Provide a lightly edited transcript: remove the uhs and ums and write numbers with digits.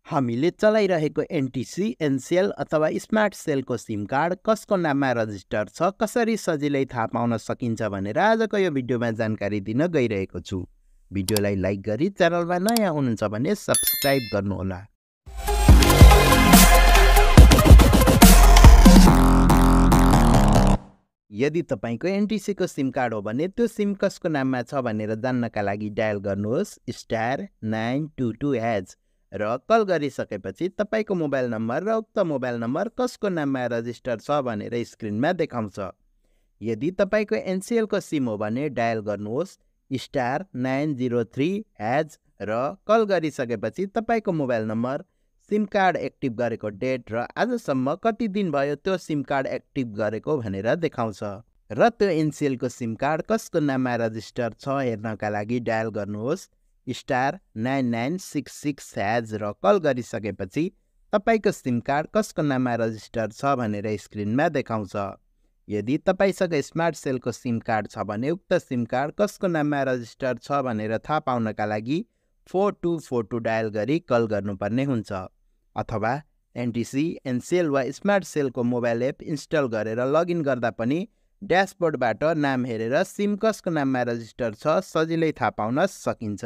हामीले चलाइरहेको एनटिसी, एनसेल अथवा स्मार्ट सेलको सिम कार्ड कसको नाममा रजिस्टर छ, कसरी सजिलै थाहा पाउन सकिन्छ भनेर आजको यो भिडियोमा जानकारी दिन गइरहेको छु। भिडियोलाई लाइक गरी च्यानलमा नयाँ हुनुहुन्छ भने सब्स्क्राइब गर्नुहोला। यदि तपाईको एनटिसीको सिम कार्ड हो भने त्यो सिम कसको नाममा छ भनेर जान्नका लागि डायल गर्नुहोस् *922# र कल गरिसकेपछि तपाईको मोबाइल नम्बर र उक्त मोबाइल नम्बर कसको नाममा रजिस्टर छ भनेर स्क्रिनमा देखाउँछ। यदि तपाईको एनसिएलको सिम हो भने डायल गर्नुहोस् *903# र कल गरिसकेपछि तपाईको mobile number, SIM card active गरेको डेट र आजसम्म कति दिन भयो त्यो सिम कार्ड एक्टिभ गरेको भनेर देखाउँछ। र त्यो एनसिएलको सिम कार्ड कसको नाममा रजिस्टर छ हेर्नका लागि डायल गर्नुहोस् *9966# र कल गरिसकेपछि तपाईको सिम कार्ड कसको नाममा रजिस्टर छ भनेर स्क्रिनमा देखाउँछ। यदि तपाईसँग स्मार्ट सेलको सिम कार्ड छ भने उक्त सिम कार्ड कसको नाममा रजिस्टर छ भनेर थाहा पाउनका लागि 4242 डायल गरी कल गर्नुपर्ने हुन्छ। अथवा एनटिसी, एनसेल वा स्मार्ट सेलको मोबाइल एप इन्स्टल गरेर लगइन गर्दा पनि ड्यासबोर्डबाट नाम हेरेर सिम कसको नाममा रजिस्टर छ सजिलै थाहा पाउन सकिन्छ।